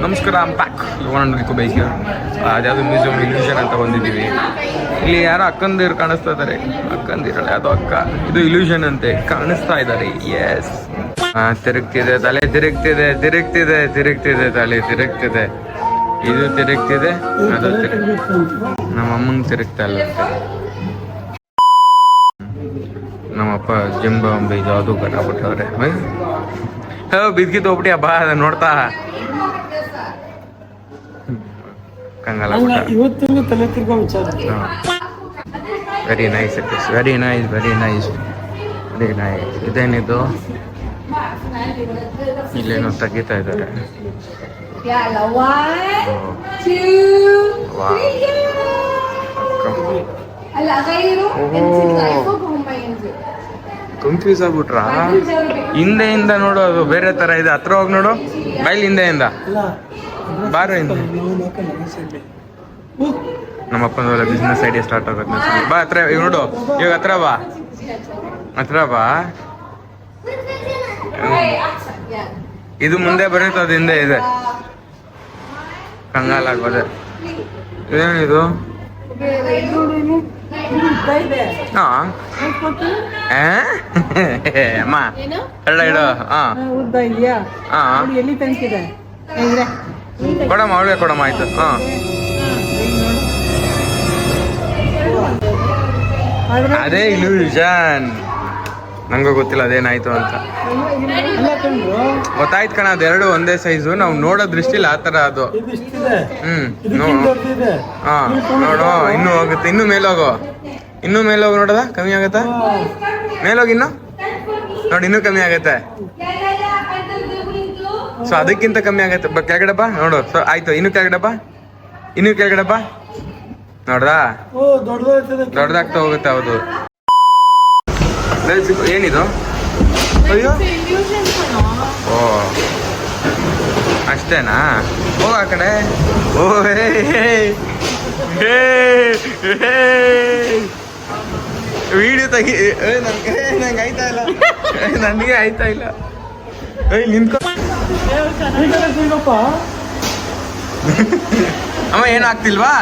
ನಮಸ್ಕಾರ pack bike ಅದ್ಯಾವುದು museum illusion ಅಂತ ಬಂದಿದ್ದೀವಿ. ಇಲ್ಲಿ ಯಾರೋ ಅಕ್ಕಂದಿರು ಕಾಣಿಸ್ತಾ ಇದ್ದಾರೆ. ಅಕ್ಕಂದಿರಲ್ಲ ಯಾವುದೋ ಅಕ್ಕ. ಇದು ಇಲ್ಯೂಷನ್ ಅಂತೆ ಕಾಣಿಸ್ತಾ ಇದ್ದಾರೆ. ಎಸ್ ತಿರುಗ್ತಿದೆ ತಲೆ, ತಿರುಗ್ತಿದೆ ತಿರುಗ್ತಿದೆ ತಿರುಗ್ತಿದೆ ತಲೆ, ತಿರುಗ್ತಿದೆ. ಇದು ತಿರುಗ್ತಿದೆ, ಅದು ನಮ್ಮ ಅಮ್ಮಂಗೆ ತಿರುಗ್ತಾ ಇಲ್ಲ. ನಮ್ಮಪ್ಪ ಜಿಂಬ ಇದು ಅದು ಕಟ್ಟಾಬಿಟ್ಟವ್ರೆ. ಬಿದ್ಕಿತ್ತು ಹೋಗ್ಬಿಟ್ಟಿ ಹಬ್ಬ ನೋಡ್ತಾ ಕಂಗಾಲ. Very nice, it is very nice, very nice, very nice. ಇದೇನಿದು? ಇಲ್ಲೇನೋ ತೆಗಿತಾ ಇದ್ದಾರೆ. ಕನ್ಫ್ಯೂಸ್ ಆಗ್ಬಿಟ್ರಾ? ಹಿಂದೆಯಿಂದ ನೋಡು, ಅದು ಬೇರೆ ತರ ಇದೆ. ಹತ್ರ ಹೋಗಿ ನೋಡು, ಬೈಲ್ ಹಿಂದೆಯಿಂದ ಬಾರ ಹಿಂದೆ. ನಮ್ಮಪ್ಪನ ಬಿಸ್ನೆಸ್ ಐಡಿಯಾ ಸ್ಟಾರ್ಟ್ ಆಗುತ್ತೆ. ಬಾ ಹತ್ರ ನೋಡು, ಇವಾಗ ಹತ್ರ ಬಾ, ಹತ್ರ ಬಾ. ಇದು ಮುಂದೆ ಬರುತ್ತೆ, ಅದು ಹಿಂದೆ ಇದೆ. ಕಂಗಾಲಾಗೋದೆ. ಏನಿದು? ಅಮ್ಮ ಎಲ್ಲ ಇಡು. ಕೊಡಮ್ಮ, ಅವಳಿಗೆ ಕೊಡಮ್ಮ. ಆಯ್ತು. ಅದೇ ಇಲ್ಯೂಷನ್. ನಂಗೂ ಗೊತ್ತಿಲ್ಲ ಅದೇನಾಯ್ತು ಅಂತ. ಗೊತ್ತಾಯ್ತು ಕಣ, ಅದೆರಡು ಒಂದೇ ಸೈಜು. ನಾವು ನೋಡೋ ದೃಷ್ಟಿಲಿ ಆ ತರ ಅದು. ನೋಡು, ಇನ್ನೂ ಹೋಗುತ್ತೆ. ಇನ್ನೂ ಮೇಲೋಗು, ಇನ್ನೂ ಮೇಲೋಗು. ನೋಡದ ಕಮ್ಮಿ ಆಗತ್ತಾ? ಮೇಲೋಗಿ ಇನ್ನು ನೋಡಿ, ಇನ್ನೂ ಕಮ್ಮಿ ಆಗತ್ತೆ. ಸೊ ಅದಕ್ಕಿಂತ ಕಮ್ಮಿ ಆಗತ್ತೆ. ಕೆಳಗಡೆ ಬಾ ನೋಡು. ಸೊ ಆಯ್ತು, ಇನ್ನು ಕೆಳಗಡೆ ಬಾ, ಇನ್ನು ಕೆಳಗಡೆ ಬಾ. ನೋಡ್ದಾ, ದೊಡ್ಡದಾಗ್ತಾ ಹೋಗುತ್ತೆ. ಹೌದು. ಏನಿದು? ಅಯ್ಯೋ, ಓ ಅಷ್ಟೇನಾ? ಹೋಗ ಆ ಕಡೆ. ಓ ವಿಡಿಯೋ ತೆಗಿ. ನಂಗೆ ಆಯ್ತಾ ಇಲ್ಲ, ನನಗೆ ಆಯ್ತಾ ಇಲ್ಲ. ನಿಂತ್ಕೊ ಅಮ್ಮ. ಏನು ಆಗ್ತಿಲ್ವಾ?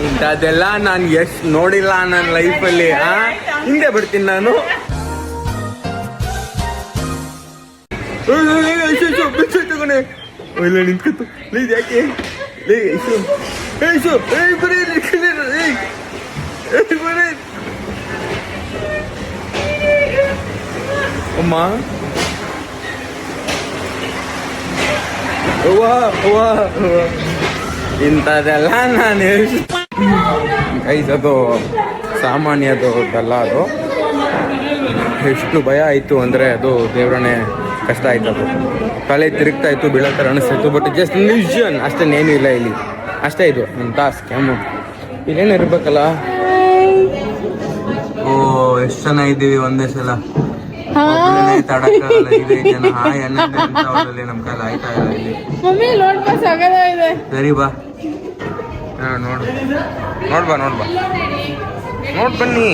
ಇಂಥದ್ದೆಲ್ಲ ನಾನು ಎಷ್ಟು ನೋಡಿಲ್ಲ ನನ್ನ ಲೈಫಲ್ಲಿ. ಹಿಂದೆ ಬಿಡ್ತೀನಿ ನಾನು. ಇಲ್ಲ ನಿಂತ್ಕೊತು. ಪ್ಲೀಸ್ ಯಾಕೆ? ಅಮ್ಮ ಇಂಥದ್ದೆಲ್ಲ ನಾನು ಅದು ಸಾಮಾನ್ಯದಲ್ಲ. ಅದು ಎಷ್ಟು ಭಯ ಆಯಿತು ಅಂದರೆ ಅದು ದೇವ್ರನೇ ಕಷ್ಟ ಆಯ್ತು. ಅದು ತಲೆ ತಿರುಗ್ತಾ ಇತ್ತು, ಬೀಳೋ ಥರ ಅನಿಸ್ತಾಯಿತ್ತು. ಬಟ್ ಜಸ್ಟ್ ಇಲ್ಯೂಷನ್ ಅಷ್ಟೇನೇನು ಇಲ್ಲ ಇಲ್ಲಿ. ಅಷ್ಟೇ ಇದು ಇಂಥ ಸ್ಕ್ಯಾಮು. ಇಲ್ಲೇನು ಇರ್ಬೇಕಲ್ಲ. ಓ ಎಷ್ಟು ಜನ ಇದ್ದೀವಿ ಒಂದೇ ಸಲ. ತಡಕ್ಕಾಗಲ್ಲ. ಇದೇ ಜನ ಹಾಯ್ ಅನ್ನೋದ್ರಲ್ಲಿ ನಮ್ಮ ಕಾಲ ಆಯ್ತಾ ಇಲ್ಲ ಇಲ್ಲಿ. ಸರಿ ಬಾ, ನೋಡು, ನೋಡ್ಬಾ ನೋಡ್ಬಾ ನೋಡ್ ಬನ್ನಿ.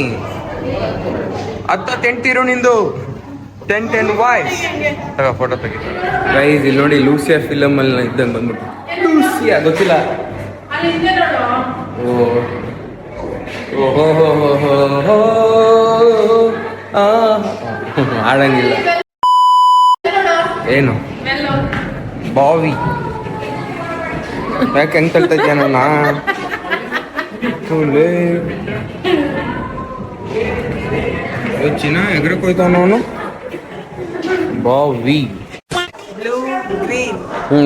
ತೆಂಟಿರು ನಿಂದು. ಟೆಂಟ್ ಅಂಡ್ ವಾಯ್ಸ್ ತಗ ಫೋಟೋ ತೆಗಿ. ಗೈಸ್ ಇಲ್ಲಿ ನೋಡಿ, ಲೂಸಿಯಾ ಫಿಲಮ್ ಅಲ್ಲಿ ಇದ್ದಂಗೆ ಬಂದ್ಬಿಟ್ಟು. ಲೂಸಿಯಾ ಗೊತ್ತಿಲ್ಲ. ಓಹೋ ಆಡಂಗಿಲ್ಲ. ಏನು ಬಾವಿ? ಯಾಕೆ ಹೆಂಗ್ ತಳ್ತಾ ಇದ್ಯಾ ನನ್ನ? ಚಿನ್ನ ಎಗ್ರಕ್ಕೆ ಹೋಯ್ತಾವ ಅವನು. ಬಾವಿ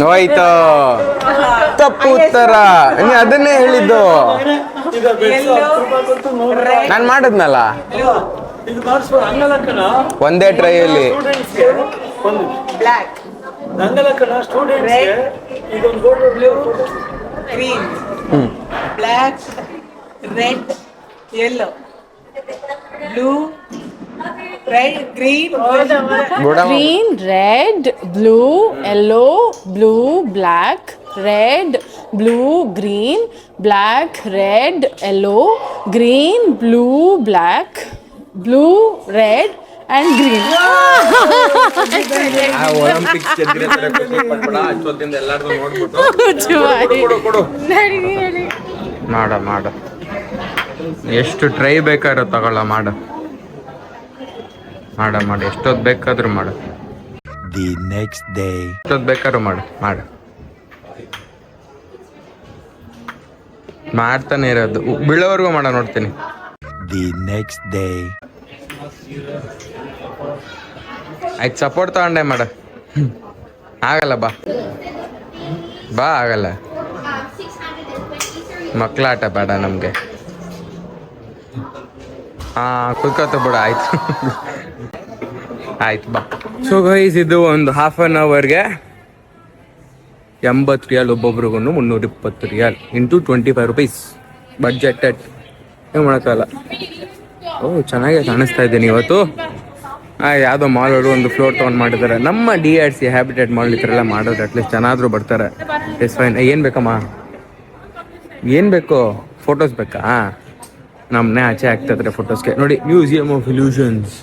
ಹೋಯ್ತು. ತಪ್ಪು ಉತ್ತರ. ಅದನ್ನೇ ಹೇಳಿದ್ದು ನಾನು ಮಾಡಿದ್ನಲ್ಲ ಒಂದೇ ಟ್ರೈಯಲ್ಲಿ. Black, red, yellow, blue, red, green, red, blue, yellow, blue, black, red, blue, green, black, red, yellow, green, blue, black, blue, red and green. Instagram pics ಅಷ್ಟೊತ್ತಿಂದ ಎಲ್ಲಾರ್ದು ನೋಡ್ಬಿಟ್ಟು ಕೊಡು ಮಾಡ ಎಷ್ಟು ಟ್ರೈ ಬೇಕಾದ್ರೂ ತಗೊಳ್ಳ ಮಾಡ ಎಷ್ಟೊತ್ತು ಬೇಕಾದ್ರೂ ಮಾಡು. The next day. ಎಷ್ಟೊತ್ತು ಬೇಕಾದ್ರೂ ಮಾಡು ಮಾಡ್ತಾನೆ ಇರೋದು ಬೀಳೋವರೆಗೂ ಮಾಡ ನೋಡ್ತೀನಿ. The next day. ಆಯ್ತು ಸಪೋರ್ಟ್ ತಗೊಂಡೆ ಮಾಡ. ಆಗಲ್ಲ ಬಾ ಆಗಲ್ಲ, ಮಕ್ಳ ಆಟ ಬೇಡ ನಮ್ಗೆ. ಕುತ್ಕೋತ ಬಿಡ ಆಯ್ತು ಬಾ. ಸೊ ಗೈಸ್ ಇದು ಒಂದು ಹಾಫ್ ಅನ್ ಅವರ್ಗೆ 80 riyal ಒಬ್ಬೊಬ್ರಿಗೂ 320 riyal into 25 rupees budgeted. ಏನು ಮಾಡೋಕ್ಕಲ್ಲ. ಚೆನ್ನಾಗೇ ಕಾಣಿಸ್ತಾ ಇದ್ದೀನಿ ಇವತ್ತು. ಯಾವುದೋ ಮಾಲಲ್ಲಿ ಒಂದು ಫ್ಲೋರ್ ತೊಗೊಂಡು ಮಾಡಿದ್ದಾರೆ. ನಮ್ಮ DRC ಹ್ಯಾಬಿಟೇಟ್ ಮಾಲ್ ಈ ಥರ ಎಲ್ಲ ಮಾಡೋದು ಅಟ್ಲೀಸ್ಟ್ ಚೆನ್ನಾದರೂ ಬರ್ತಾರೆ. It's fine. ಏನು ಬೇಕಮ್ಮ, ಏನು ಬೇಕು? ಫೋಟೋಸ್ ಬೇಕಾ? ನಮ್ಮನ್ನೇ ಆಚೆ ಆಗ್ತಾಯಿದ್ರೆ ಫೋಟೋಸ್ಗೆ. ನೋಡಿ ಮ್ಯೂಸಿಯಮ್ ಆಫ್ ಇಲ್ಯೂಷನ್ಸ್